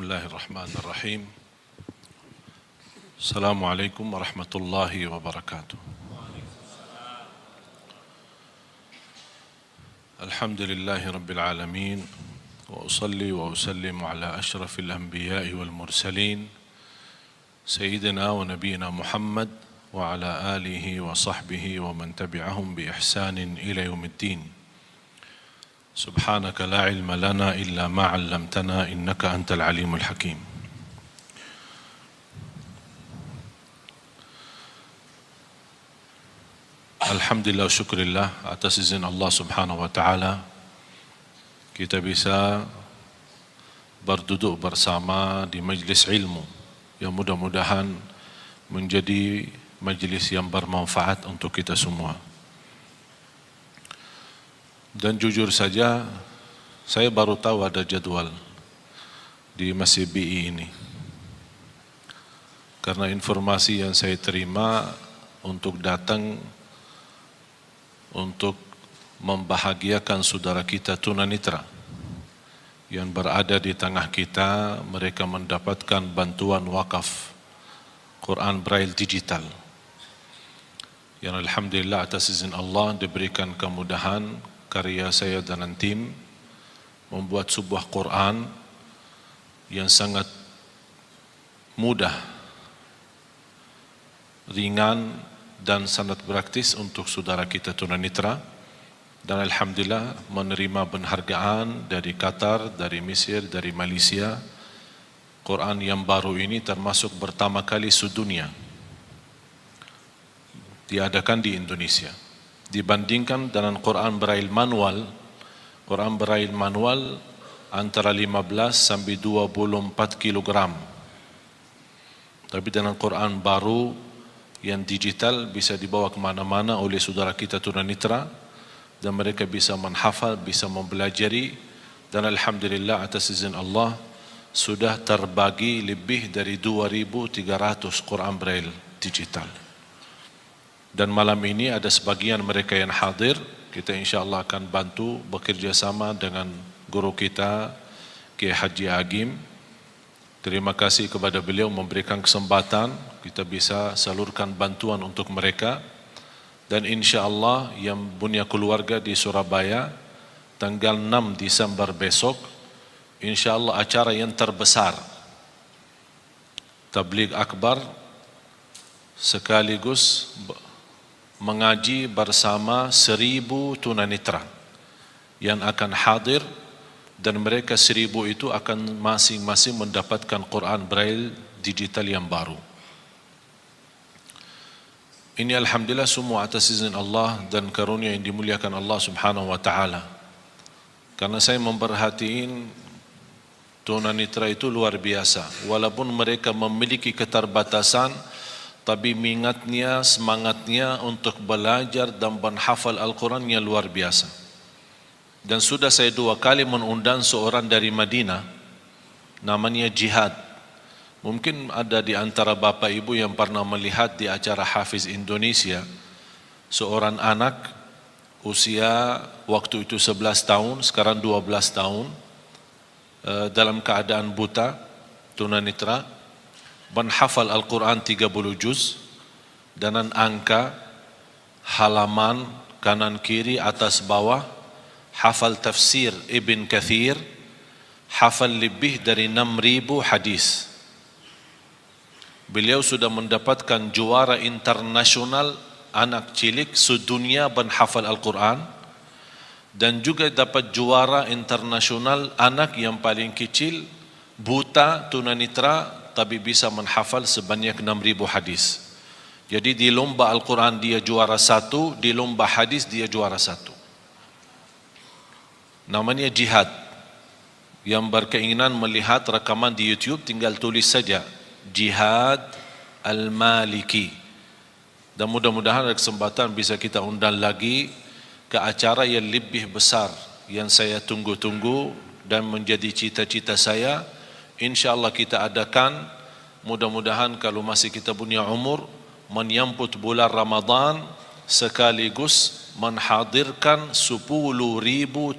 Bismillahirrahmanirrahim. Assalamualaikum warahmatullahi wabarakatuh. Alhamdulillahi rabbil alamin. Wa usalli wa usallimu ala ashrafil anbiya'i wal mursalin Sayyidina wa nabiyina Muhammad wa ala alihi wa sahbihi wa man tabi'ahum bi ihsanin ila yaumiddin. Subhanaka la ilma lana illa ma 'allamtana innaka antal alimul hakim. Alhamdulillah syukurillah atas izin Allah Subhanahu wa taala kita bisa berduduk bersama di majlis ilmu yang mudah-mudahan menjadi majlis yang bermanfaat untuk kita semua. Dan jujur saja, saya baru tahu ada jadwal di Masjid BI ini. Karena informasi yang saya terima untuk datang untuk membahagiakan saudara kita tunanetra yang berada di tengah kita, mereka mendapatkan bantuan wakaf Quran Braille digital. Yang alhamdulillah atas izin Allah diberikan kemudahan karya saya dan tim membuat sebuah Quran yang sangat mudah, ringan dan sangat praktis untuk saudara kita tunanetra, dan alhamdulillah menerima penghargaan dari Qatar, dari Mesir, dari Malaysia. Quran yang baru ini termasuk pertama kali sedunia diadakan di Indonesia. Dibandingkan dengan Quran Braille manual, Quran Braille manual antara 15 sampai 24 kilogram. Tapi dengan Quran baru yang digital bisa dibawa kemana-mana oleh saudara kita tunanetra dan mereka bisa menghafal, bisa mempelajari, dan alhamdulillah atas izin Allah sudah terbagi lebih dari 2.300 Quran Braille digital. Dan malam ini ada sebagian mereka yang hadir, kita insyaAllah akan bantu bekerjasama dengan guru kita Kiai Haji Agim. Terima kasih kepada beliau memberikan kesempatan kita bisa salurkan bantuan untuk mereka. Dan insyaAllah yang punya keluarga di Surabaya tanggal 6 Desember besok, insyaAllah acara yang terbesar Tabligh Akbar sekaligus mengaji bersama 1.000 tunanetra yang akan hadir, dan mereka 1.000 itu akan masing-masing mendapatkan Quran Braille digital yang baru. Ini alhamdulillah semua atas izin Allah dan karunia yang dimuliakan Allah Subhanahu wa taala. Karena saya memperhatiin tunanetra itu luar biasa. Walaupun mereka memiliki keterbatasan, tapi minatnya, semangatnya untuk belajar dan menghafal Al-Qurannya luar biasa. Dan sudah saya 2 kali mengundang seorang dari Madinah, namanya Jihad. Mungkin ada di antara Bapak Ibu yang pernah melihat di acara Hafiz Indonesia, seorang anak usia waktu itu 11 tahun, sekarang 12 tahun, dalam keadaan buta, tunanetra, menghafal Al-Quran 30 juz, dengan angka, halaman, kanan kiri, atas bawah, hafal tafsir Ibn Kathir, hafal lebih dari 6.000 hadis. Beliau sudah mendapatkan juara internasional anak cilik sedunia menghafal Al-Quran, dan juga dapat juara internasional anak yang paling kecil, buta, tunanetra, tapi bisa menghafal sebanyak 6.000 hadis. Jadi di lomba Al-Quran dia juara 1, di lomba hadis dia juara 1. Namanya Jihad. Yang berkeinginan melihat rekaman di YouTube tinggal tulis saja Jihad Al-Maliki. Dan mudah-mudahan ada kesempatan bisa kita undang lagi ke acara yang lebih besar yang saya tunggu-tunggu dan menjadi cita-cita saya. InsyaAllah kita adakan, mudah-mudahan kalau masih kita punya umur, menyambut bulan Ramadan sekaligus menghadirkan 10.000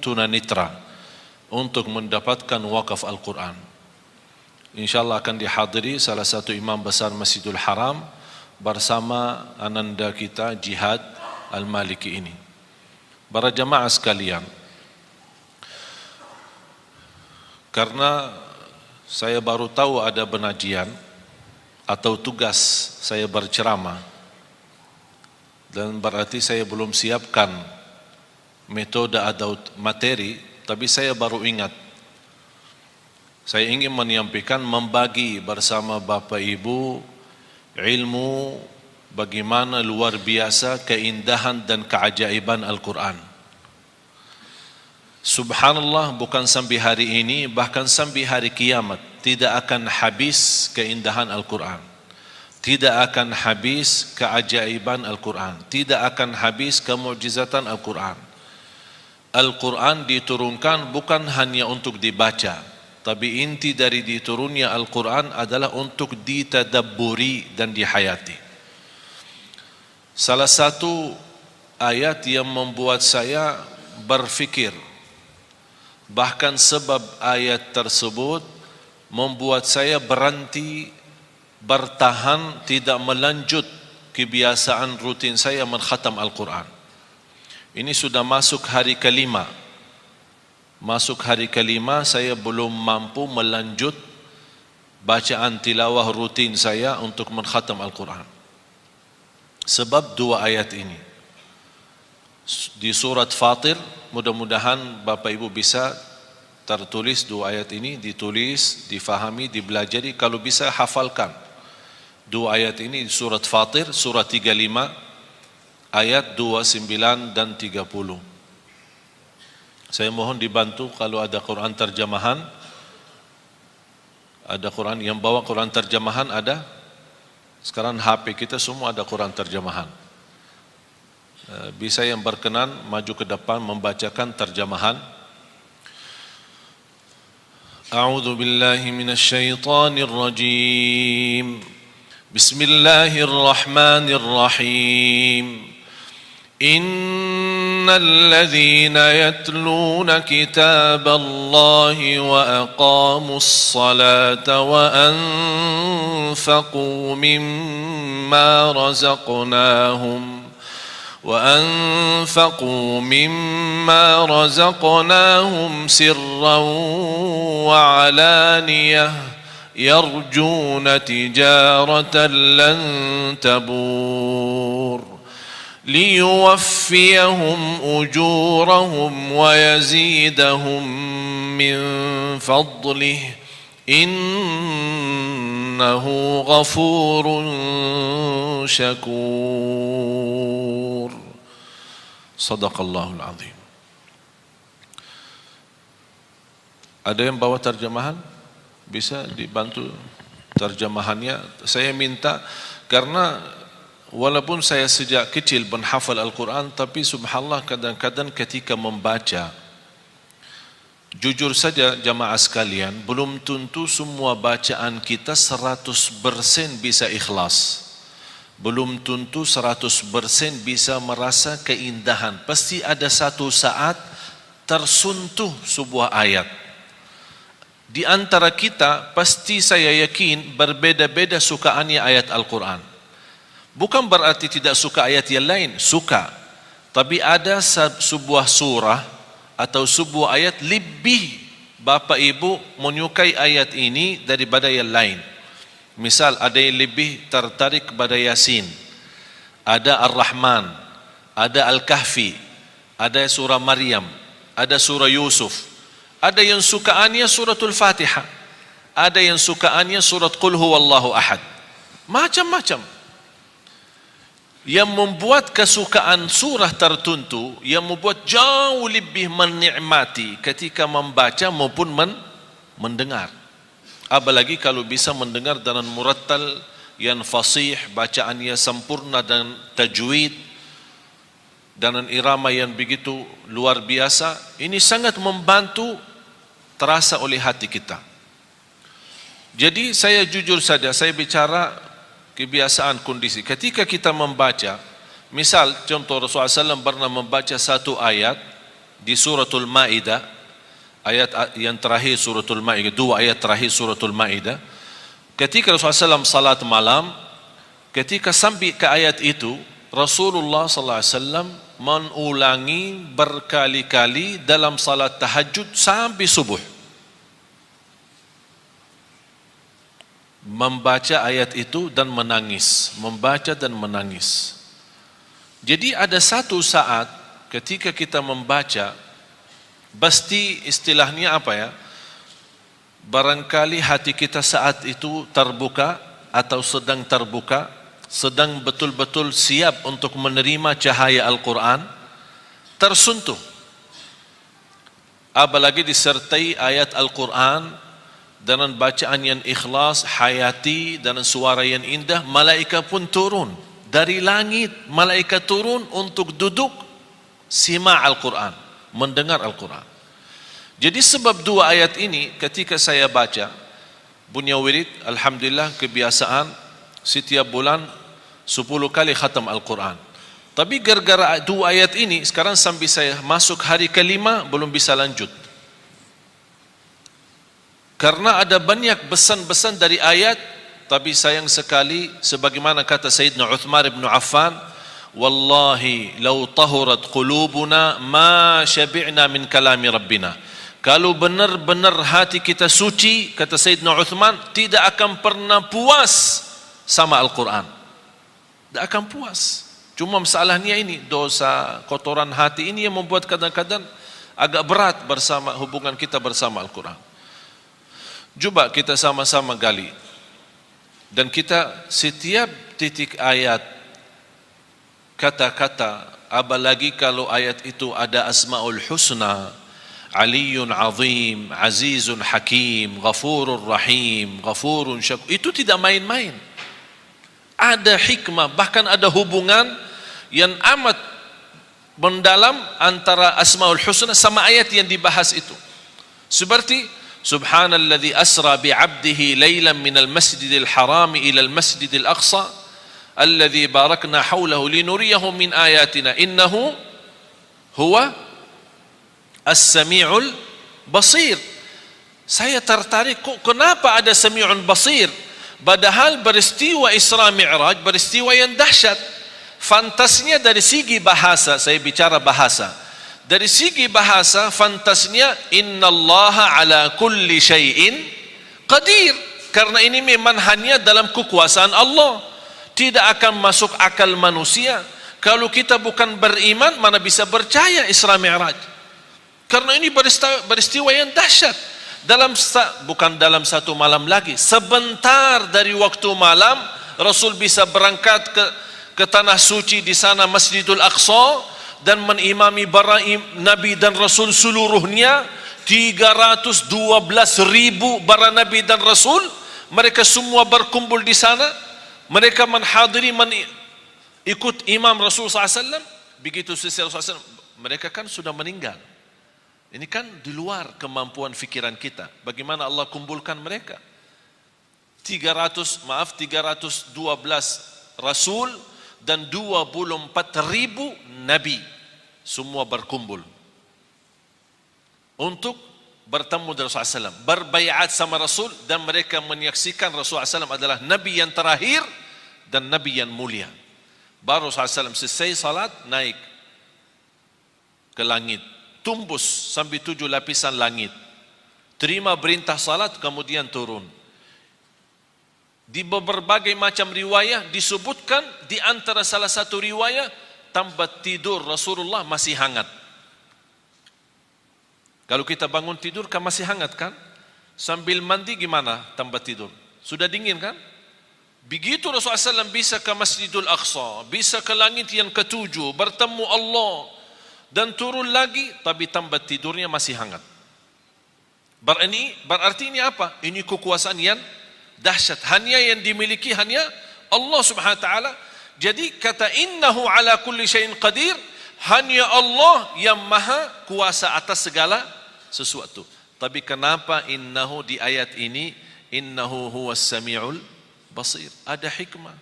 tunanetra untuk mendapatkan wakaf Al-Quran. InsyaAllah akan dihadiri salah satu imam besar Masjidul Haram bersama ananda kita Jihad Al-Maliki ini. Para jamaah sekalian, karena saya baru tahu ada penajian atau tugas saya berceramah, dan berarti saya belum siapkan metode atau materi, tapi saya baru ingat. Saya ingin menyampaikan, membagi bersama Bapak Ibu ilmu bagaimana luar biasa keindahan dan keajaiban Al-Quran. Subhanallah, bukan sampai hari ini, bahkan sampai hari kiamat tidak akan habis keindahan Al-Quran, tidak akan habis keajaiban Al-Quran, tidak akan habis kemukjizatan Al-Quran. Al-Quran diturunkan bukan hanya untuk dibaca, tapi inti dari diturunnya Al-Quran adalah untuk ditadabburi dan dihayati. Salah satu ayat yang membuat saya berfikir, bahkan sebab ayat tersebut membuat saya berhenti, bertahan, tidak melanjut kebiasaan rutin saya mengkhatam Al-Quran. Ini sudah masuk hari kelima. Masuk hari kelima, saya belum mampu melanjut bacaan tilawah rutin saya untuk mengkhatam Al-Quran. Sebab dua ayat ini. Di surat Fatir, mudah-mudahan Bapak Ibu bisa tertulis dua ayat ini, ditulis, difahami, dibelajari, kalau bisa hafalkan. Dua ayat ini di surat Fatir, surat 35, ayat 29 dan 30. Saya mohon dibantu kalau ada Quran terjemahan. Ada Quran yang bawa Quran terjemahan ada? Sekarang HP kita semua ada Quran terjemahan. Bisa yang berkenan maju ke depan membacakan terjemahan. A'udzu billahi minasy syaithanir rajim. Bismillahirrahmanirrahim. Innal ladzina yatluna kitaballahi wa aqamus salata wa anfaqu mimma razaqnahum وأنفقوا مما رزقناهم سرا وعلانية يرجون تجارة لن تبور ليوفيهم أجورهم ويزيدهم من فضله إنه غفور شكور صدق الله العظيم. Ada yang bawa terjemahan? Bisa dibantu terjemahannya. Saya minta, karena walaupun saya sejak kecil menghafal Al-Quran, tapi subhanallah kadang-kadang ketika membaca, jujur saja jamaah sekalian, belum tentu semua bacaan kita 100% bisa ikhlas. Belum tentu 100% bisa merasa keindahan. Pasti ada satu saat tersentuh sebuah ayat. Di antara kita pasti saya yakin berbeda-beda sukaannya ayat Al-Quran. Bukan berarti tidak suka ayat yang lain, suka. Tapi ada sebuah surah atau sebuah ayat lebih Bapak Ibu menyukai ayat ini daripada yang lain. Misal ada yang lebih tertarik kepada Yasin, ada Ar-Rahman, ada Al-Kahfi, ada surah Maryam, ada surah Yusuf. Ada yang sukaannya suratul Fatihah, ada yang sukaannya surat Qul Huwallahu Ahad. Macam-macam. Yang membuat kesukaan surah tertentu, yang membuat jauh lebih menikmati ketika membaca maupun mendengar. Apalagi kalau bisa mendengar dengan murattal yang fasih, bacaannya sempurna dan tajwid, dengan irama yang begitu luar biasa. Ini sangat membantu terasa oleh hati kita. Jadi saya jujur saja, saya bicara kebiasaan kondisi. Ketika kita membaca, misal contoh Rasulullah SAW pernah membaca satu ayat di suratul Maidah, ayat yang terakhir suratul Maidah, 2 ayat terakhir suratul Maidah, ketika Rasulullah SAW salat malam, ketika sampai ke ayat itu, Rasulullah SAW mengulangi berkali-kali dalam salat tahajud sampai subuh, membaca ayat itu dan menangis, membaca dan menangis. Jadi ada satu saat ketika kita membaca, pasti istilahnya apa ya, barangkali hati kita saat itu terbuka atau sedang terbuka, sedang betul-betul siap untuk menerima cahaya Al-Quran, tersentuh, apalagi disertai ayat Al-Quran dengan bacaan yang ikhlas, hayati, dan suara yang indah. Malaikat pun turun dari langit, malaikat turun untuk duduk sima Al-Quran, mendengar Al-Quran. Jadi sebab 2 ayat ini ketika saya baca, punya wirid, alhamdulillah kebiasaan setiap bulan 10 kali khatam Al-Quran. Tapi gara-gara 2 ayat ini, sekarang sampai saya masuk hari ke-5 belum bisa lanjut. Karena ada banyak pesan-pesan dari ayat, tapi sayang sekali sebagaimana kata Sayyidina Uthman bin Affan, wallahi law tahurat qulubuna ma syabi'na min kalami rabbina. Kalau benar-benar hati kita suci, kata Sayyidina Uthman, tidak akan pernah puas sama Al-Quran. Tidak akan puas. Cuma masalahnya ini, dosa, kotoran hati ini yang membuat kadang-kadang agak berat bersama hubungan kita bersama Al-Quran. Coba kita sama-sama gali. Dan kita setiap titik ayat, kata-kata, apalagi kalau ayat itu ada Asmaul Husna, Aliyun Azim, Azizun Hakim, Ghafurur Rahim, Ghafurun Syakur, itu tidak main-main. Ada hikmah, bahkan ada hubungan yang amat mendalam antara Asmaul Husna sama ayat yang dibahas itu. Seperti Subhanalladzi asra bi'abdihi laylan minal masjidil harami ilal masjidil aqsa alladzi barakna hawlahu linuriyahu min ayatina innahu huwa as-sami'ul basir. Saya tertarik, kok kenapa ada sami'un basir? Padahal peristiwa Isra Mi'raj peristiwa yang dahsyat. Fantasnya dari segi bahasa, saya bicara bahasa. Dari segi bahasa, fantasnya innallaha ala kulli syai'in qadir. Karena ini memang hanya dalam kekuasaan Allah, tidak akan masuk akal manusia. Kalau kita bukan beriman, mana bisa percaya Isra Mi'raj? Karena ini peristiwa yang dahsyat. Bukan dalam satu malam lagi, sebentar dari waktu malam Rasul bisa berangkat ke tanah suci di sana Masjidul Aqsa dan menimami para nabi dan rasul seluruhnya. 312.000 para nabi dan rasul, mereka semua berkumpul di sana. Mereka menghadiri, ikut imam Rasulullah SAW. Begitu selesai Rasulullah SAW, mereka kan sudah meninggal. Ini kan di luar kemampuan fikiran kita. Bagaimana Allah kumpulkan mereka? 312 rasul dan 24.000 nabi semua berkumpul untuk bertemu dengan Rasulullah SAW, berbaiat sama Rasul, dan mereka menyaksikan Rasulullah SAW adalah nabi yang terakhir dan nabi yang mulia. Baru Rasulullah SAW selesai salat, naik ke langit, tumbus sampai 7 lapisan langit, terima perintah salat, kemudian turun. Di berbagai macam riwayah disebutkan, di antara salah satu riwayah, tempat tidur Rasulullah masih hangat. Kalau kita bangun tidur kan masih hangat kan? Sambil mandi gimana tempat tidur? Sudah dingin kan? Begitu Rasulullah SAW bisa ke Masjidul Aqsa, bisa ke langit yang ke-7, bertemu Allah, dan turun lagi, tapi tempat tidurnya masih hangat. Berarti ini apa? Ini kekuasaan yang dahsyat, hanya yang dimiliki hanya Allah Subhanahu wa taala. Jadi kata innahu ala kulli syai'in qadir, hanya Allah yang maha kuasa atas segala sesuatu. Tapi kenapa innahu di ayat ini, innahu huwas samiul basir? Ada hikmah.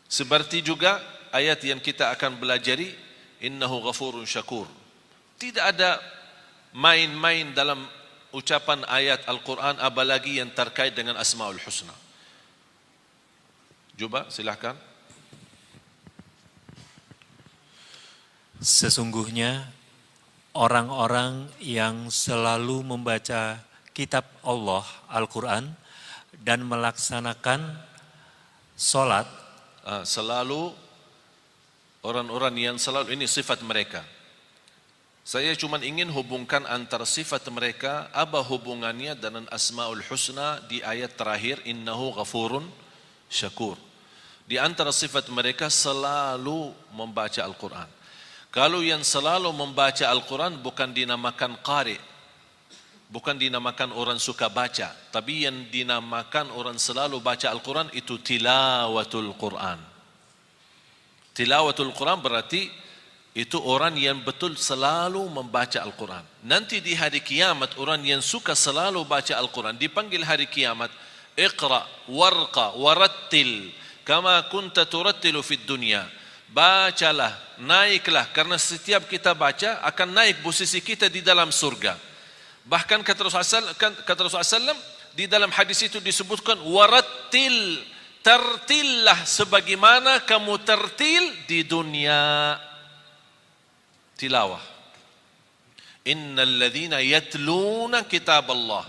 Seperti juga ayat yang kita akan belajari, innahu ghafurun syakur. Tidak ada main-main dalam ucapan ayat Al-Quran, apalagi yang terkait dengan Asmaul Husna. Coba silahkan. Sesungguhnya orang-orang yang selalu membaca kitab Allah, Al-Quran, dan melaksanakan sholat. Selalu, orang-orang yang selalu, ini sifat mereka. Saya cuma ingin hubungkan antara sifat mereka, apa hubungannya dengan Asmaul Husna di ayat terakhir, innahu ghafurun syakur. Di antara sifat mereka selalu membaca Al-Quran. Kalau yang selalu membaca Al-Quran bukan dinamakan qari, bukan dinamakan orang suka baca, tapi yang dinamakan orang selalu baca Al-Quran itu tilawatul Quran. Tilawatul Quran berarti itu orang yang betul selalu membaca Al-Quran. Nanti di hari kiamat orang yang suka selalu baca Al-Quran dipanggil hari kiamat, iqra warqa warattil kama kunta turattilu fid dunya. Bacalah, naiklah, karena setiap kita baca akan naik posisi kita di dalam surga. Bahkan kata Rasulullah SAW, di dalam hadis itu disebutkan warattil, tertillah sebagaimana kamu tertil di dunia. Tilawah. Innal ladzina yatluna kitab Allah.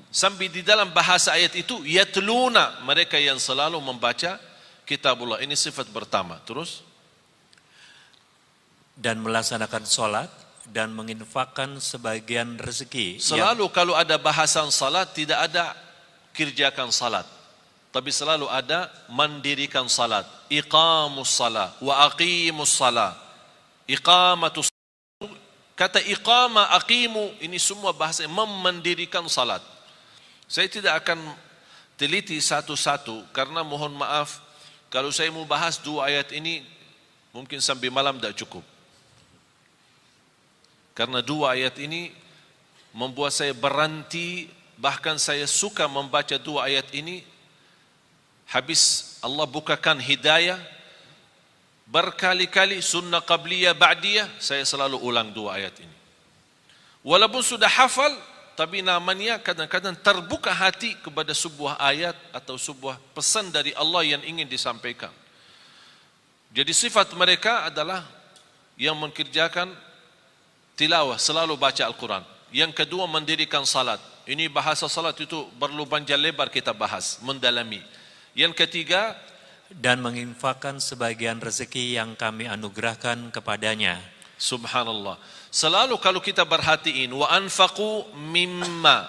Sampai di dalam bahasa ayat itu yatluna, mereka yang selalu membaca kitabullah. Ini sifat pertama. Terus dan melaksanakan sholat dan menginfakkan sebagian rezeki. Selalu kalau ada bahasan salat tidak ada kerjakan salat, tapi selalu ada mendirikan salat. Iqamus salat wa aqimus salat. Iqamatus, kata iqama, aqimu, ini semua bahasa mendirikan salat. Saya tidak akan teliti satu-satu karena mohon maaf kalau saya mau bahas dua ayat ini mungkin sampai malam tidak cukup. Karena dua ayat ini membuat saya berhenti, bahkan saya suka membaca dua ayat ini. Habis Allah bukakan hidayah, berkali-kali sunnah qabliyah ba'diyah, saya selalu ulang dua ayat ini. Walaupun sudah hafal, tapi namanya kadang-kadang terbuka hati kepada sebuah ayat atau sebuah pesan dari Allah yang ingin disampaikan. Jadi sifat mereka adalah yang mengerjakan tilawah, selalu baca Al-Quran. Yang kedua mendirikan salat. Ini bahasa salat itu perlu panjang lebar kita bahas, mendalami. Yang ketiga, dan menginfakkan sebagian rezeki yang kami anugerahkan kepadanya. Subhanallah. Selalu kalau kita perhatiin, wa anfaqu mimma.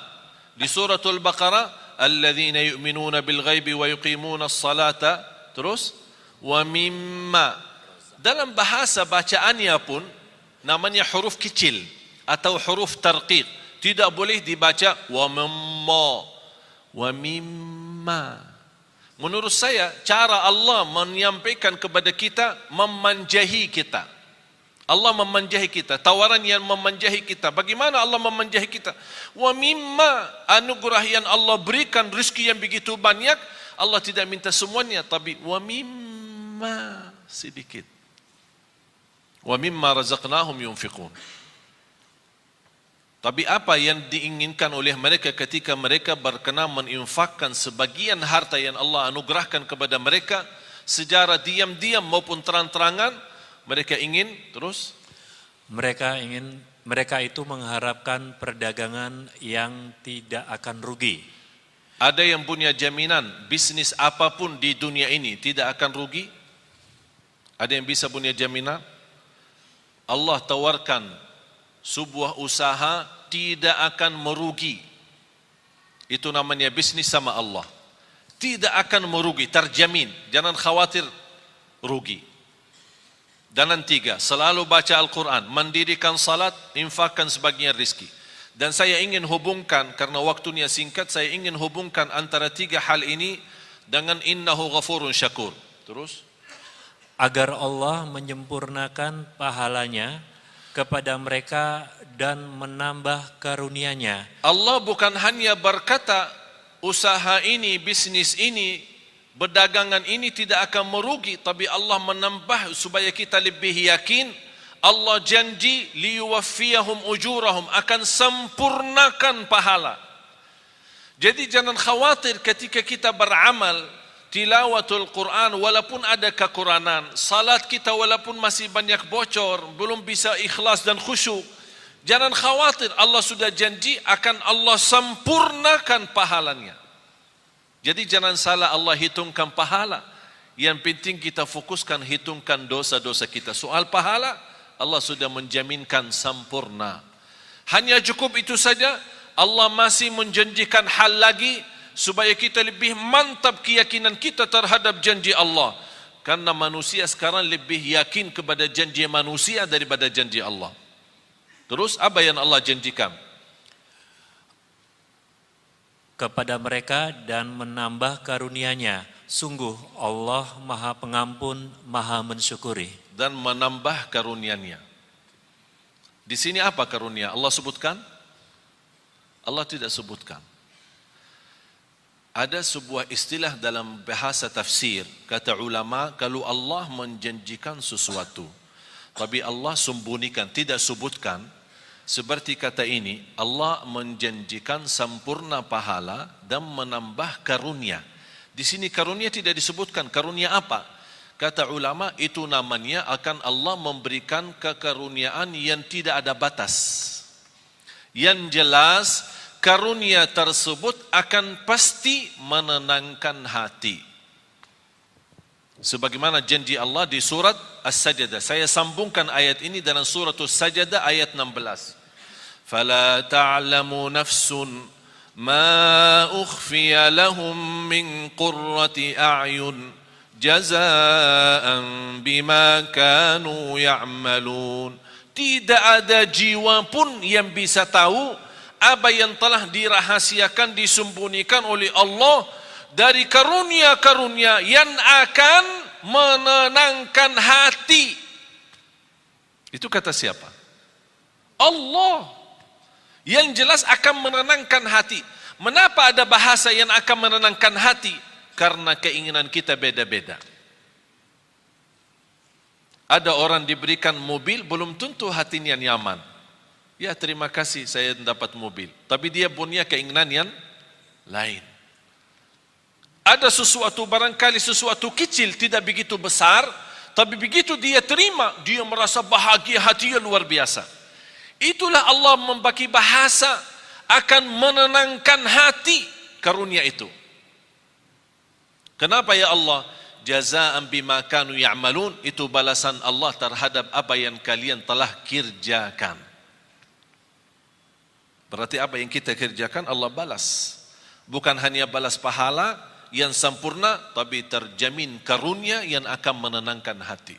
Di suratul Baqarah, alladzina yu'minuna bil ghaibi wa yuqimuna as-salata. Terus, wa mimma. Dalam bahasa bacaannya pun namanya huruf kecil atau huruf tarqiq, tidak boleh dibaca wa mimma, wa mimma. Menurut saya cara Allah menyampaikan kepada kita memanjahi kita. Allah memanjahi kita, tawaran yang memanjahi kita. Bagaimana Allah memanjahi kita? Wa mimma, anugerah yang Allah berikan, rezeki yang begitu banyak, Allah tidak minta semuanya, tapi wa mimma, sedikit. Wa mimma razaqnahum yunfiqun. Tapi apa yang diinginkan oleh mereka ketika mereka berkenan menginfakkan sebagian harta yang Allah anugerahkan kepada mereka secara diam-diam maupun terang-terangan, mereka ingin terus? Mereka itu mengharapkan perdagangan yang tidak akan rugi. Ada yang punya jaminan bisnis apapun di dunia ini tidak akan rugi? Ada yang bisa punya jaminan? Allah tawarkan sebuah usaha tidak akan merugi. Itu namanya bisnis sama Allah. Tidak akan merugi, terjamin. Jangan khawatir rugi. Dan yang tiga, selalu baca Al-Quran, mendirikan salat, infakkan sebagian rizki. Dan saya ingin hubungkan, karena waktunya singkat, saya ingin hubungkan antara tiga hal ini dengan innahu ghafurun syakur. Terus? Agar Allah menyempurnakan pahalanya kepada mereka dan menambah karunia-Nya. Allah bukan hanya berkata usaha ini, bisnis ini, perdagangan ini tidak akan merugi, tapi Allah menambah supaya kita lebih yakin Allah janji liyuwaffiyahum ujurahum, akan sempurnakan pahala. Jadi jangan khawatir ketika kita beramal tilawatul Quran walaupun ada kekurangan, salat kita walaupun masih banyak bocor, belum bisa ikhlas dan khusyuk. Jangan khawatir, Allah sudah janji akan Allah sempurnakan pahalanya. Jadi jangan salah Allah hitungkan pahala. Yang penting kita fokuskan hitungkan dosa-dosa kita. Soal pahala, Allah sudah menjaminkan sempurna. Hanya cukup itu saja. Allah masih menjanjikan hal lagi supaya kita lebih mantap keyakinan kita terhadap janji Allah. Karena manusia sekarang lebih yakin kepada janji manusia daripada janji Allah. Terus apa yang Allah janjikan? Kepada mereka dan menambah karunia-Nya. Sungguh Allah Maha Pengampun, Maha Mensyukuri. Dan menambah karunia-Nya. Di sini apa karunia? Allah sebutkan? Allah tidak sebutkan. Ada sebuah istilah dalam bahasa tafsir, kata ulama, kalau Allah menjanjikan sesuatu, tapi Allah sembunyikan, tidak sebutkan, seperti kata ini, Allah menjanjikan sempurna pahala dan menambah karunia. Di sini karunia tidak disebutkan, karunia apa? Kata ulama, itu namanya akan Allah memberikan kekaruniaan yang tidak ada batas. Yang jelas, karunia tersebut akan pasti menenangkan hati. Sebagaimana janji Allah di surat As-Sajdah. Saya sambungkan ayat ini dalam surat As-Sajdah ayat 16. فَلَا تَعْلَمُ نَفْسٌ مَا أُخْفِيَ لَهُم مِّن قُرَّةِ أَعْيُنٍ جَزَاءً بِمَا كَانُوا يَعْمَلُونَ. Tidak ada jiwa pun yang bisa tahu apa yang telah dirahasiakan, disembunyikan oleh Allah dari karunia-karunia yang akan menenangkan hati. Itu kata siapa? Allah. Yang jelas akan menenangkan hati. Mengapa ada bahasa yang akan menenangkan hati? Karena keinginan kita beda-beda. Ada orang diberikan mobil, belum tentu hatinya nyaman. Ya terima kasih saya dapat mobil. Tapi dia punya keinginan yang lain. Ada sesuatu, barangkali sesuatu kecil, tidak begitu besar, tapi begitu dia terima, dia merasa bahagia, hatinya luar biasa. Itulah Allah membagi bahasa akan menenangkan hati karunia itu. Kenapa ya Allah? Jazaa'an bima kanu ya'malun, itu balasan Allah terhadap apa yang kalian telah kerjakan. Berarti apa yang kita kerjakan Allah balas. Bukan hanya balas pahala yang sempurna, tapi terjamin karunia yang akan menenangkan hati.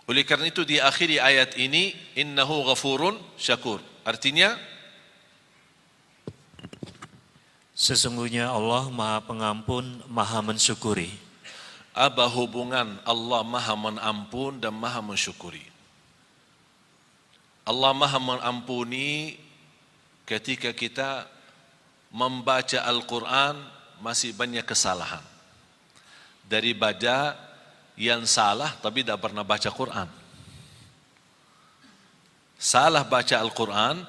Oleh karena itu di akhir ayat ini, innahu ghafurun syakur. Artinya, sesungguhnya Allah Maha Pengampun, Maha Mensyukuri. Apa hubungan Allah Maha Mengampun dan Maha Mensyukuri? Allah Maha Mengampuni ketika kita membaca Al-Quran masih banyak kesalahan. Daripada yang salah tapi tidak pernah baca Quran. Salah baca Al-Quran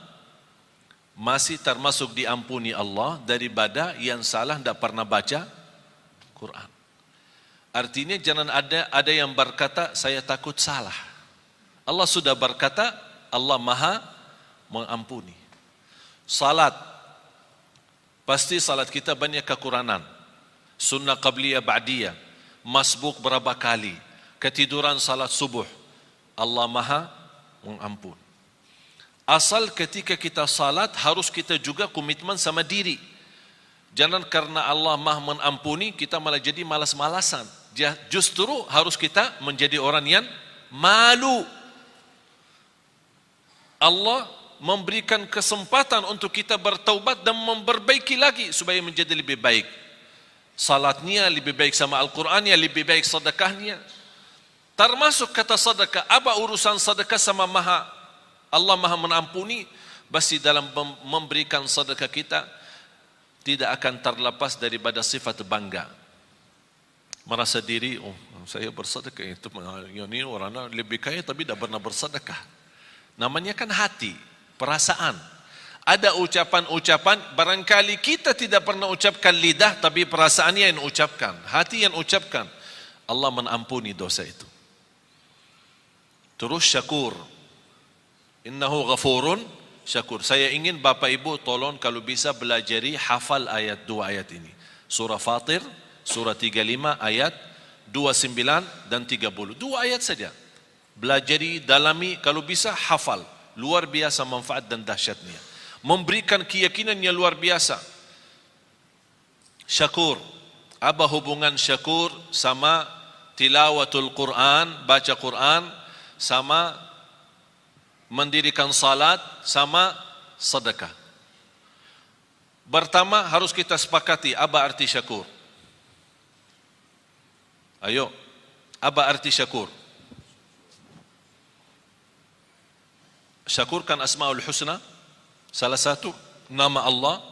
masih termasuk diampuni Allah daripada yang salah tidak pernah baca Quran. Artinya jangan ada yang berkata saya takut salah. Allah sudah berkata Allah Maha Mengampuni. Salat, pasti salat kita banyak kekurangan. Sunnah qabliyah ba'diyah, masbuk berapa kali, ketiduran salat subuh, Allah Maha Mengampun. Asal ketika kita salat harus kita juga komitmen sama diri. Jangan karena Allah Maha Mengampuni kita malah jadi malas-malasan. Justru harus kita menjadi orang yang malu. Allah memberikan kesempatan untuk kita bertaubat dan memperbaiki lagi supaya menjadi lebih baik. Salatnya lebih baik sama Al-Qurannya, lebih baik sedekahnya. Termasuk kata sedekah, apa urusan sedekah sama Allah Maha Mengampuni? Pasti dalam memberikan sedekah kita tidak akan terlepas daripada sifat bangga. Merasa diri, saya bersedekah itu, ini orang lebih kaya tapi tidak pernah bersedekah. Namanya kan hati, perasaan. Ada ucapan-ucapan, barangkali kita tidak pernah ucapkan lidah, tapi perasaannya yang ucapkan, hati yang ucapkan. Allah menampuni dosa itu. Terus syakur. Innahu ghafurun syakur. Saya ingin Bapak Ibu tolong kalau bisa belajari hafal ayat 2 ayat ini. Surah Fatir, surah 35 ayat 29 dan 30. 2 ayat saja. Belajari, dalami, kalau bisa hafal. Luar biasa manfaat dan dahsyatnya. Memberikan keyakinan yang luar biasa. Syakur. Apa hubungan syakur sama tilawatul Quran, baca Quran, sama mendirikan salat, sama sedekah? Pertama harus kita sepakati apa arti syakur. Ayo, apa arti syakur? Syakur kan Asmaul Husna, salah satu nama Allah.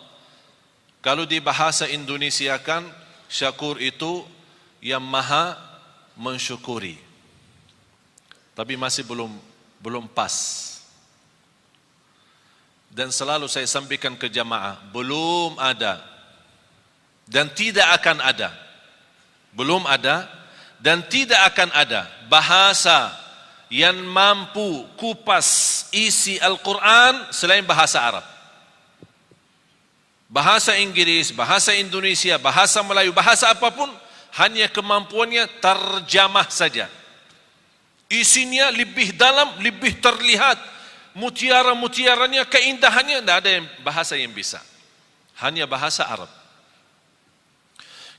Kalau di bahasa Indonesia kan syakur itu yang maha mensyukuri. Tapi masih belum pas. Dan selalu saya sampaikan ke jamaah, belum ada dan tidak akan ada. Belum ada dan tidak akan ada bahasa yang mampu kupas isi Al-Quran selain bahasa Arab. Bahasa Inggris, bahasa Indonesia, bahasa Melayu, bahasa apapun, hanya kemampuannya terjemah saja. Isinya lebih dalam, lebih terlihat, mutiara-mutiaranya, keindahannya, tidak ada yang bahasa yang bisa. Hanya bahasa Arab.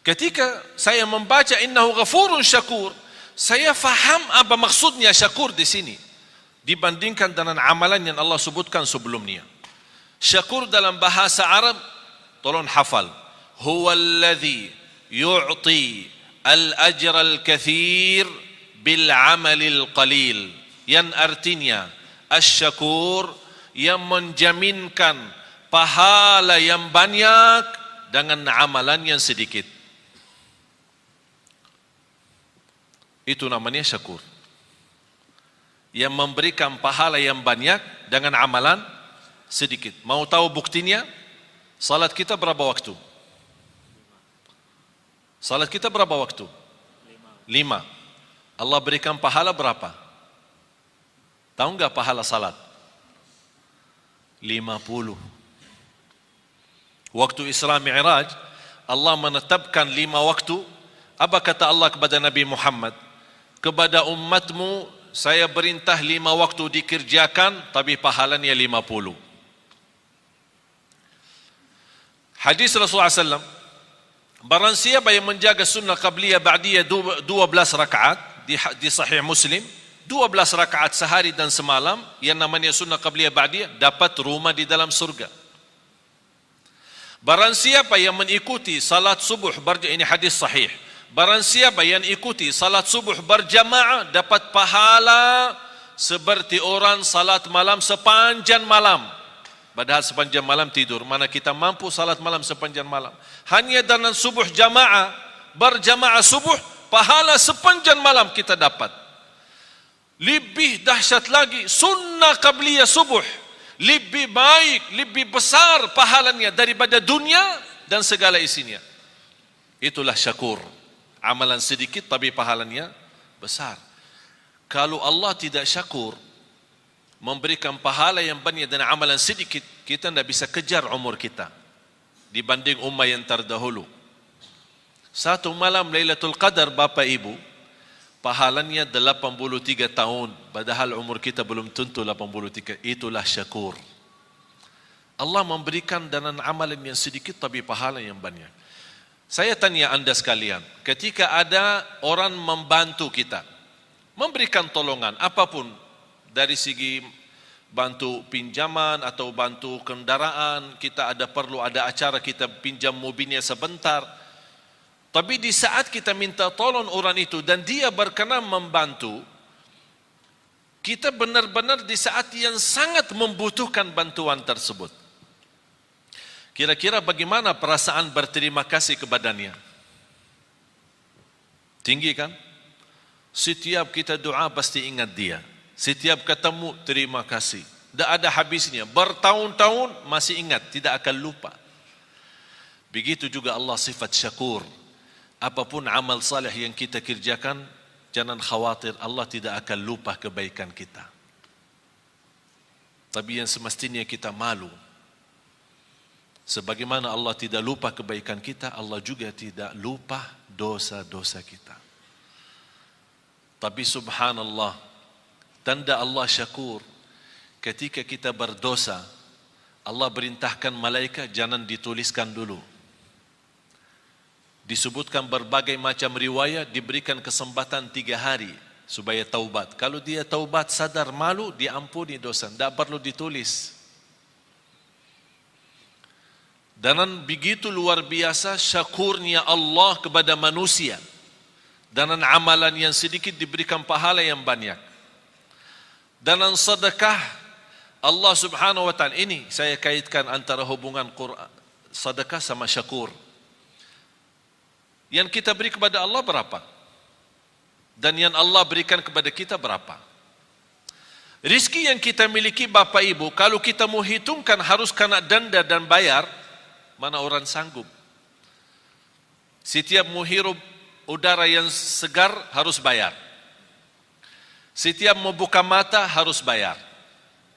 Ketika saya membaca innahu ghafurun syakur, saya faham apa maksudnya syakur di sini dibandingkan dengan amalan yang Allah sebutkan sebelumnya. Syakur dalam bahasa Arab, tolong hafal. Huwallazi yu'ti al-ajra al-kathir bil amalil qalil. Yang artinya asy-syakur yang menjaminkan pahala yang banyak dengan amalan yang sedikit. Itu namanya syakur. Yang memberikan pahala yang banyak dengan amalan sedikit. Mau tahu buktinya? Salat kita berapa waktu? Salat kita berapa waktu? 5. Allah berikan pahala berapa? Tahu enggak pahala salat? 50. Waktu Isra Mi'raj, Allah menetapkan 5 waktu. Apa kata Allah kepada Nabi Muhammad? Kepada umatmu saya perintah 5 waktu dikerjakan, tapi pahalanya 50. Hadis Rasulullah SAW, barang siapa yang menjaga sunnah qabliyah ba'diyah 12 rakaat di Sahih Muslim, 12 rakaat sehari dan semalam, yang namanya sunnah qabliyah ba'diyah, dapat rumah di dalam surga. Barang siapa yang mengikuti salat subuh, ini hadis sahih, barang siapa yang ikuti salat subuh berjamaah dapat pahala seperti orang salat malam sepanjang malam. Padahal sepanjang malam tidur. Mana kita mampu salat malam sepanjang malam. Hanya dengan subuh jamaah, berjamaah subuh, pahala sepanjang malam kita dapat. Lebih dahsyat lagi, sunnah qabliyah subuh. Lebih baik, lebih besar pahalanya daripada dunia dan segala isinya. Itulah syakur. Amalan sedikit tapi pahalanya besar. Kalau Allah tidak syakur, memberikan pahala yang banyak dan amalan sedikit, kita tidak bisa kejar umur kita dibanding umat yang terdahulu. Satu malam Lailatul Qadar, Bapak Ibu, pahalanya 83 tahun, padahal umur kita belum tentu 83. Itulah syakur. Allah memberikan dengan amalan yang sedikit tapi pahala yang banyak. Saya tanya anda sekalian, ketika ada orang membantu kita, memberikan tolongan apapun, dari segi bantu pinjaman atau bantu kendaraan, kita ada perlu ada acara kita pinjam mobilnya sebentar, tapi di saat kita minta tolong orang itu dan dia berkenan membantu, kita benar-benar di saat yang sangat membutuhkan bantuan tersebut. Kira-kira bagaimana perasaan berterima kasih kepadanya? Tinggi kan? Setiap kita doa pasti ingat dia. Setiap ketemu terima kasih. Tidak ada habisnya. Bertahun-tahun masih ingat, tidak akan lupa. Begitu juga Allah sifat syakur. Apapun amal saleh yang kita kerjakan, jangan khawatir Allah tidak akan lupa kebaikan kita. Tapi yang semestinya kita malu. Sebagaimana Allah tidak lupa kebaikan kita, Allah juga tidak lupa dosa-dosa kita. Tapi subhanallah, tanda Allah syakur, ketika kita berdosa, Allah perintahkan malaikat jangan dituliskan dulu. Disebutkan berbagai macam riwayat, diberikan kesempatan 3 hari supaya taubat. Kalau dia taubat sadar malu, diampuni dosa, tidak perlu ditulis. Dan begitu luar biasa syakurnya Allah kepada manusia. Dan amalan yang sedikit diberikan pahala yang banyak. Dan sedekah Allah subhanahu wa ta'ala, ini saya kaitkan antara hubungan Quran, sedekah sama syakur. Yang kita beri kepada Allah berapa? Dan yang Allah berikan kepada kita berapa? Rizki yang kita miliki Bapak Ibu, kalau kita mau hitungkan harus kena denda dan bayar, mana orang sanggup? Setiap mau hirup udara yang segar harus bayar. Setiap mau buka mata harus bayar.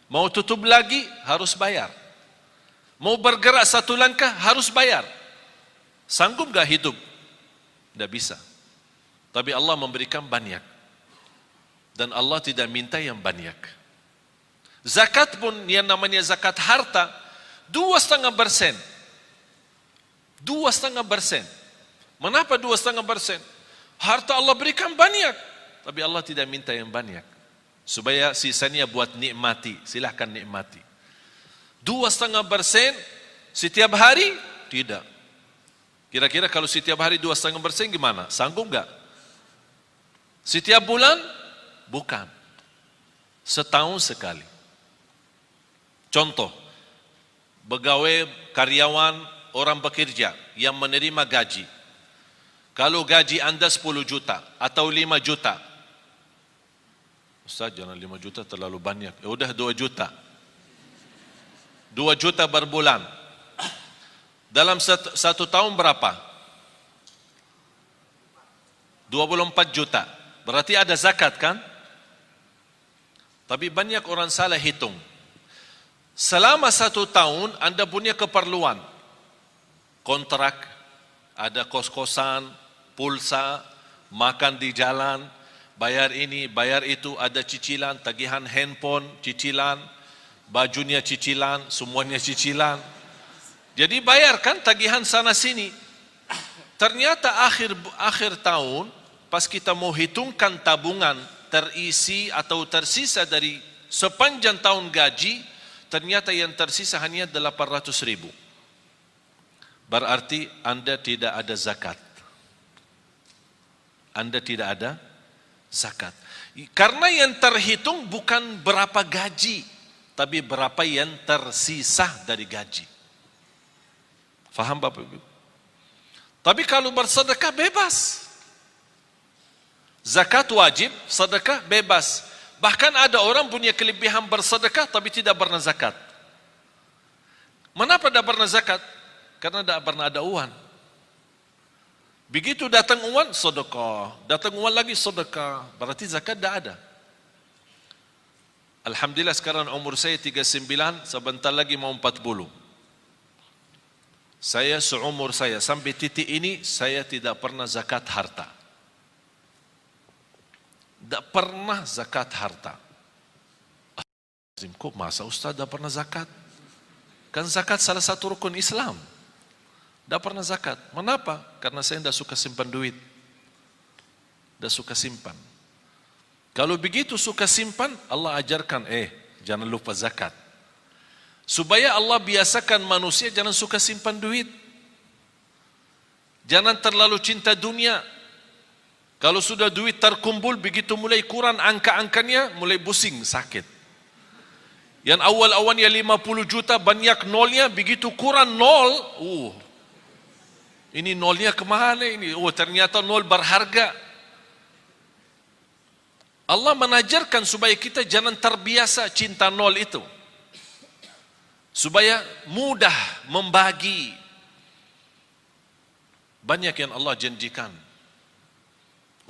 Mau tutup lagi harus bayar. Mau bergerak satu langkah harus bayar. Sanggup gak hidup? Tidak bisa. Tapi Allah memberikan banyak. Dan Allah tidak minta yang banyak. Zakat pun yang namanya zakat harta 2,5%. 2,5%. Mengapa 2,5%? Harta Allah berikan banyak, tapi Allah tidak minta yang banyak. Supaya sisanya buat nikmati, silahkan nikmati. 2,5% setiap hari? Tidak. Kira-kira kalau setiap hari 2,5% gimana? Sanggup enggak? Setiap bulan? Bukan. Setahun sekali. Contoh, pegawai, karyawan, orang bekerja yang menerima gaji. Kalau gaji Anda 10 juta atau 5 juta. Ustaz, jangan 5 juta terlalu banyak. Ya udah 2 juta. 2 juta berbulan. Dalam satu tahun berapa? 24 juta. Berarti ada zakat kan? Tapi banyak orang salah hitung. Selama 1 tahun Anda punya keperluan. Kontrak, ada kos-kosan, pulsa, makan di jalan, bayar ini, bayar itu, ada cicilan, tagihan handphone, cicilan, bajunya cicilan, semuanya cicilan. Jadi bayarkan tagihan sana sini. Ternyata akhir tahun, pas kita mau hitungkan tabungan terisi atau tersisa dari sepanjang tahun gaji, ternyata yang tersisa hanya 800.000. Berarti Anda tidak ada zakat. Anda tidak ada zakat. Karena yang terhitung bukan berapa gaji, tapi berapa yang tersisa dari gaji. Faham Bapak Ibu? Tapi kalau bersedekah bebas. Zakat wajib, sedekah bebas. Bahkan ada orang punya kelebihan bersedekah tapi tidak pernah zakat. Mengapa tidak pernah zakat? Karena tidak pernah ada uang. Begitu datang uang, sedekah. Datang uang lagi, sedekah. Berarti zakat tidak ada. Alhamdulillah sekarang umur saya 39, sebentar lagi mau 40. Saya seumur saya, sampai titik ini, saya tidak pernah zakat harta. Tidak pernah zakat harta. Kok masa Ustaz tidak pernah zakat? Kan zakat salah satu rukun Islam. Tidak pernah zakat. Mengapa? Karena saya tidak suka simpan duit. Tidak suka simpan. Kalau begitu suka simpan, Allah ajarkan, jangan lupa zakat. Supaya Allah biasakan manusia jangan suka simpan duit. Jangan terlalu cinta dunia. Kalau sudah duit terkumpul, begitu mulai kurang angka-angkanya, mulai pusing, sakit. Yang awal-awalnya 50 juta, banyak nolnya, begitu kurang nol, ini nolnya kemana ini? Oh ternyata nol berharga. Allah menajarkan supaya kita jangan terbiasa cinta nol itu. Supaya mudah membagi. Banyak yang Allah janjikan.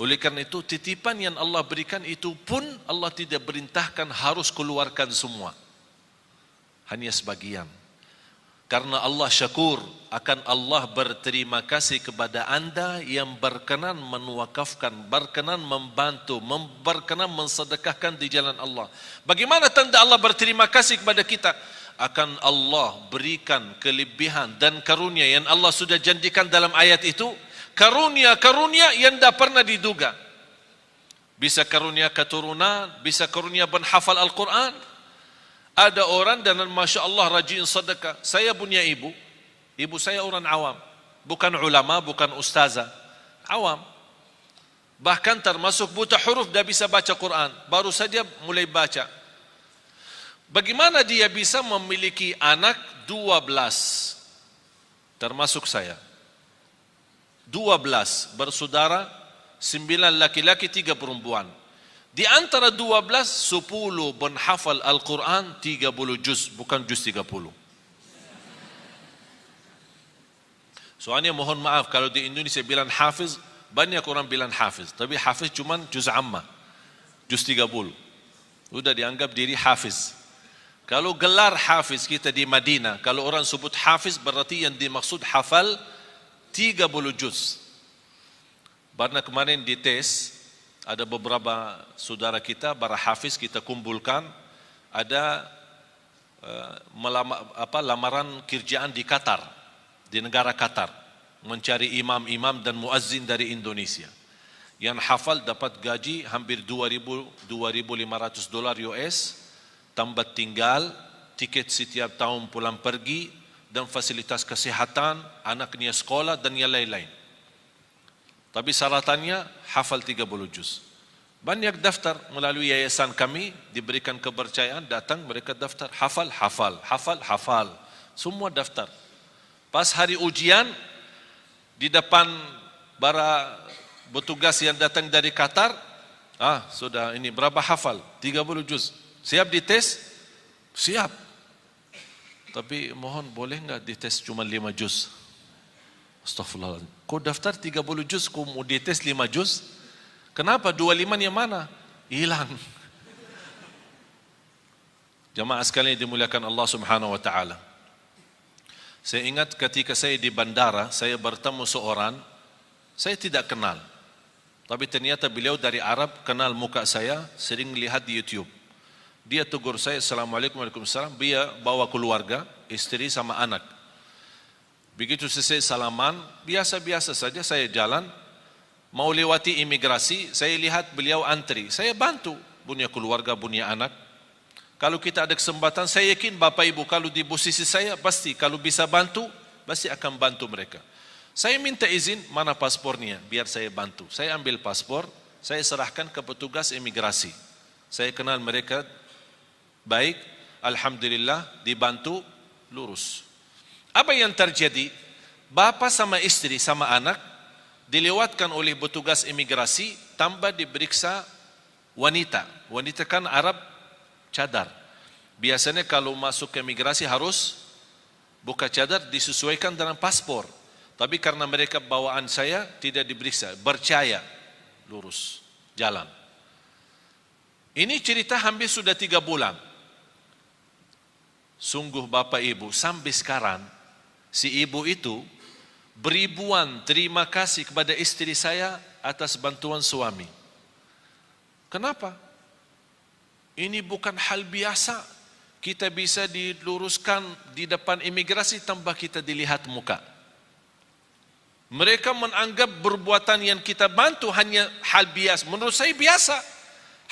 Oleh karena itu, titipan yang Allah berikan itu pun Allah tidak perintahkan harus keluarkan semua. Hanya sebagian. Karena Allah syakur, akan Allah berterima kasih kepada anda yang berkenan menwakafkan, berkenan membantu, berkenan mensedekahkan di jalan Allah. Bagaimana tanda Allah berterima kasih kepada kita? Akan Allah berikan kelebihan dan karunia yang Allah sudah janjikan dalam ayat itu. Karunia-karunia yang tidak pernah diduga. Bisa karunia keturunan, bisa karunia menghafal Al-Quran. Ada orang dan Masya Allah rajin sedekah. Saya punya ibu saya orang awam. Bukan ulama, bukan ustazah. Awam. Bahkan termasuk buta huruf, dah bisa baca Quran. Baru saja mulai baca. Bagaimana dia bisa memiliki anak 12? Termasuk saya. 12 bersaudara, 9 laki-laki, 3 perempuan. Di antara 12, 10 menghafal Al-Quran 30 juz, bukan juz 30. Soalnya mohon maaf, kalau di Indonesia bilang hafiz, banyak orang bilang hafiz. Tapi hafiz cuma juz amma, juz 30. Sudah dianggap diri hafiz. Kalau gelar hafiz kita di Madinah, kalau orang sebut hafiz berarti yang dimaksud hafal 30 juz. Karena kemarin di tes, ada beberapa saudara kita, para hafiz kita kumpulkan, ada lamaran kerjaan di Qatar, di negara Qatar, mencari imam-imam dan muazzin dari Indonesia. Yang hafal dapat gaji hampir 2.500 dolar US, tambah tinggal, tiket setiap tahun pulang pergi, dan fasilitas kesehatan, anaknya sekolah dan yang lain-lain. Tapi syaratannya hafal 30 juz. Banyak daftar melalui yayasan kami, diberikan kepercayaan, datang mereka daftar, hafal. Semua daftar. Pas hari ujian, di depan para petugas yang datang dari Qatar, sudah ini berapa hafal? 30 juz. Siap dites? Siap. Tapi mohon boleh enggak dites cuma 5 juz? Astaghfirullah. Kau daftar 30 juz, kau mau dites 5 juz? Kenapa? 25 yang mana? Hilang. Jamaah sekalian dimuliakan Allah Subhanahu wa taala. Saya ingat ketika saya di bandara, saya bertemu seorang, saya tidak kenal. Tapi ternyata beliau dari Arab, kenal muka saya, sering lihat di YouTube. Dia tegur saya, Assalamualaikum, Waalaikumsalam. Dia bawa keluarga, istri sama anak. Begitu selesai salaman, biasa-biasa saja saya jalan, mau lewati imigrasi, saya lihat beliau antri. Saya bantu, punya keluarga, punya anak. Kalau kita ada kesempatan, saya yakin Bapak Ibu kalau di posisi saya, pasti kalau bisa bantu, pasti akan bantu mereka. Saya minta izin, mana paspornya, biar saya bantu. Saya ambil paspor, saya serahkan ke petugas imigrasi. Saya kenal mereka baik, alhamdulillah, dibantu, lurus. Apa yang terjadi? Bapa sama istri sama anak dilewatkan oleh petugas imigrasi, tambah diperiksa wanita. Wanita kan Arab cadar. Biasanya kalau masuk ke imigrasi harus buka cadar, disesuaikan dengan paspor. Tapi karena mereka bawaan saya tidak diperiksa, percaya, lurus, jalan. Ini cerita hampir sudah 3 bulan. Sungguh Bapak Ibu, sampai sekarang si ibu itu beribuan terima kasih kepada istri saya atas bantuan suami. Kenapa? Ini bukan hal biasa. Kita bisa diluruskan di depan imigrasi tanpa kita dilihat muka. Mereka menganggap perbuatan yang kita bantu hanya hal biasa. Menurut saya biasa,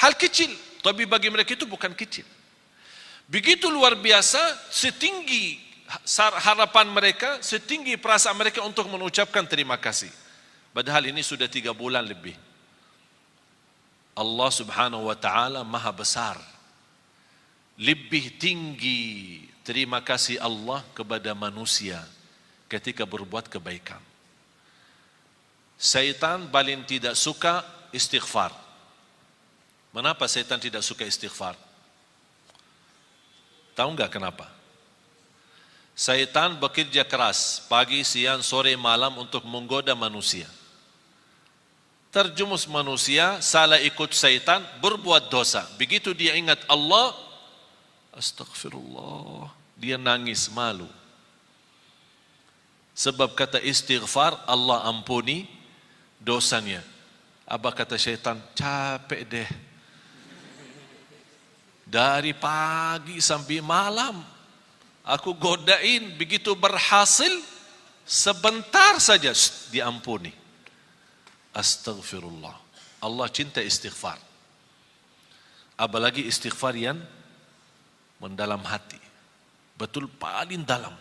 hal kecil. Tapi bagi mereka itu bukan kecil. Begitu luar biasa, setinggi harapan mereka, setinggi perasaan mereka untuk mengucapkan terima kasih. Padahal ini sudah 3 bulan lebih. Allah Subhanahu wa taala Maha besar. Lebih tinggi terima kasih Allah kepada manusia ketika berbuat kebaikan. Syaitan paling tidak suka istighfar. Mengapa setan tidak suka istighfar? Tahu enggak kenapa? Setan bekerja keras pagi, siang, sore, malam untuk menggoda manusia. Terjumus manusia, salah ikut setan, berbuat dosa. Begitu dia ingat Allah, astagfirullah, dia nangis malu. Sebab kata istighfar, Allah ampuni dosanya. Apa kata syaitan? Capek deh. Dari pagi sampai malam, aku godain, begitu berhasil, sebentar saja, diampuni. Astagfirullah. Allah cinta istighfar. Apalagi istighfar yang mendalam hati. Betul paling dalam.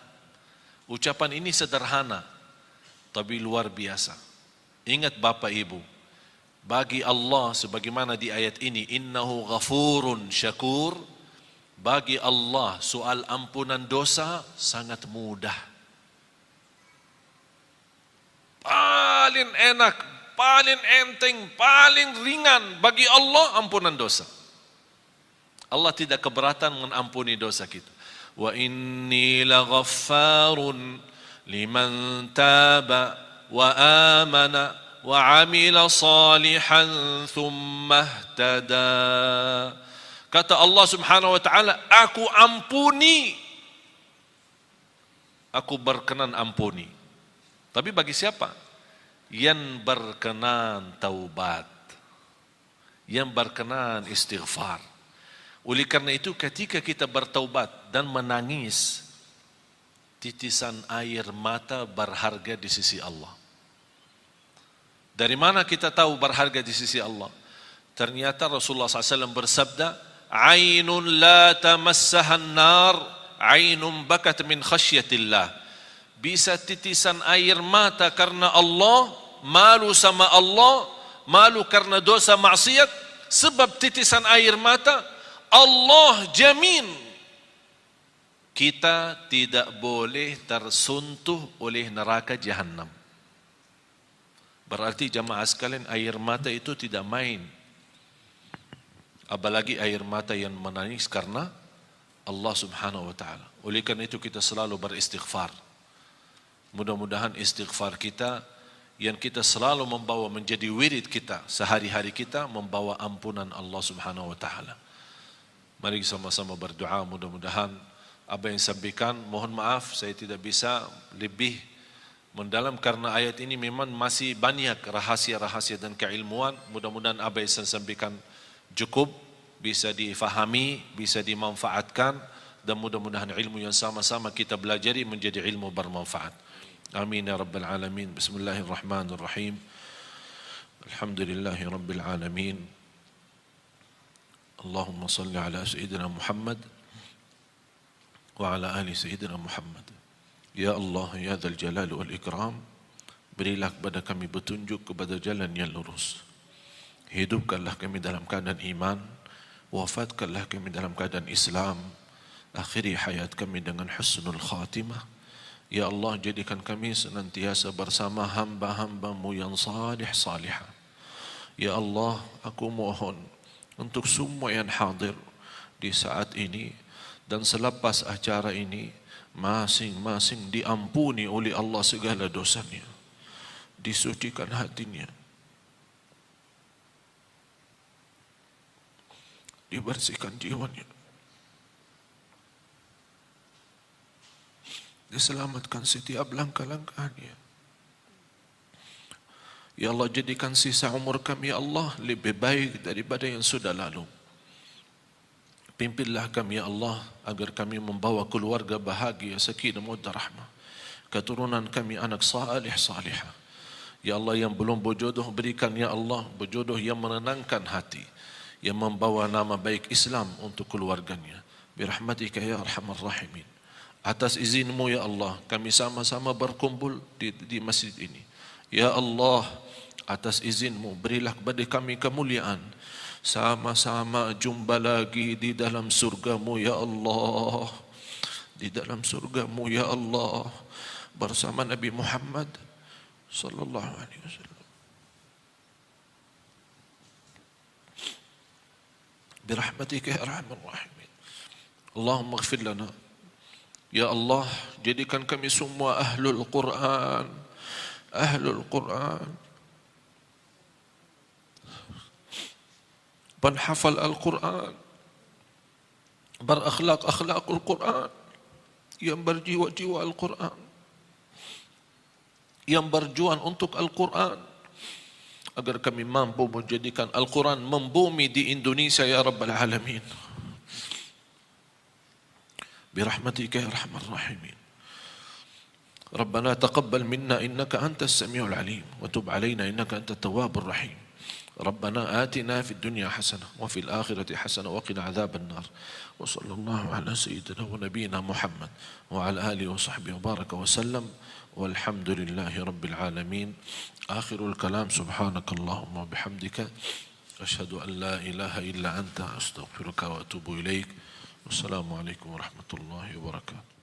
Ucapan ini sederhana, tapi luar biasa. Ingat Bapak Ibu, bagi Allah sebagaimana di ayat ini, innahu ghafurun syakur, bagi Allah soal ampunan dosa sangat mudah. Paling enak, paling enteng, paling ringan bagi Allah ampunan dosa. Allah tidak keberatan mengampuni dosa kita. Wa inni laghaffarun liman taba wa amana wa amila salihan thumma ihtada. Kata Allah Subhanahu wa taala, aku ampuni, aku berkenan ampuni. Tapi bagi siapa? Yang berkenan taubat, yang berkenan istighfar. Oleh karena itu ketika kita bertaubat dan menangis, titisan air mata berharga di sisi Allah. Dari mana kita tahu berharga di sisi Allah? Ternyata Rasulullah SAW bersabda, Ainun la tamassahan nar, ainun bakat min khasyatillah. Bisa titisan air mata karena Allah, malu sama Allah, malu karena dosa maksiat, sebab titisan air mata, Allah jamin kita tidak boleh tersentuh oleh neraka Jahannam. Berarti jamaah sekalian, air mata itu tidak main. Apalagi air mata yang menangis karena Allah Subhanahu wa taala. Oleh karena itu kita selalu beristighfar. Mudah-mudahan istighfar kita yang kita selalu membawa menjadi wirid kita sehari-hari kita, membawa ampunan Allah Subhanahu wa taala. Mari sama-sama berdoa, mudah-mudahan apa yang sampaikan, mohon maaf saya tidak bisa lebih mendalam karena ayat ini memang masih banyak rahasia-rahasia dan keilmuan. Mudah-mudahan apa yang saya sampaikan cukup bisa difahami, bisa dimanfaatkan, dan mudah-mudahan ilmu yang sama-sama kita belajari menjadi ilmu bermanfaat. Amin ya rabbal alamin. Bismillahirrahmanirrahim. Alhamdulillahi rabbil alamin. Allahumma salli ala Sayyidina Muhammad wa ala ali Sayyidina Muhammad. Ya Allah, ya Dzal Jalal wal Ikram, berilah kepada kami petunjuk kepada jalan yang lurus. Hidupkanlah kami dalam keadaan iman, wafatkanlah kami dalam keadaan Islam, akhiri hayat kami dengan husnul khatimah. Ya Allah, jadikan kami senantiasa bersama hamba-hamba-Mu yang salih salihah. Ya Allah, aku mohon untuk semua yang hadir di saat ini dan selepas acara ini, masing-masing diampuni oleh Allah segala dosanya, disucikan hatinya, dibersihkan jiwanya, diselamatkan setiap langkah-langkahnya. Ya Allah, jadikan sisa umur kami ya Allah lebih baik daripada yang sudah lalu. Pimpinlah kami ya Allah agar kami membawa keluarga bahagia, sakinah, mawaddah, rahmah. Keturunan kami anak salih salihah. Ya Allah, yang belum berjodoh berikan ya Allah berjodoh yang menenangkan hati, yang membawa nama baik Islam untuk keluarganya. Birahmatika ya arhamar rahimin. Atas izin-Mu ya Allah, kami sama-sama berkumpul di masjid ini. Ya Allah, atas izin-Mu berilah kepada kami kemuliaan, sama-sama jumpa lagi di dalam surga-Mu ya Allah, di dalam surga-Mu ya Allah, bersama Nabi Muhammad sallallahu alaihi wasallam. برحمتك يا أرحم الراحمين. اللهم اغفر لنا ya Allah, jadikan kami semua ahlul Quran, penhafal Al-Quran, berakhlak-akhlakul Quran, yang berjiwa-jiwa Al-Quran, yang berjuang untuk Al-Quran, agar kami mampu menjadikan Al-Quran membumi di Indonesia ya Rabbal Alamin. Birahmatika ya Arhamar Rahimin. ربنا تقبل منا إنك أنت السميع العليم وتب علينا إنك أنت التواب الرحيم. ربنا آتنا في الدنيا حسنة وفي الآخرة حسنة وقنا عذاب النار. وصلى الله على سيدنا ونبينا محمد وعلى آله وصحبه وبارك وسلم والحمد لله رب العالمين. آخر الكلام سبحانك اللهم وبحمدك أشهد أن لا إله إلا أنت أستغفرك وأتوب إليك. والسلام عليكم ورحمة الله وبركاته.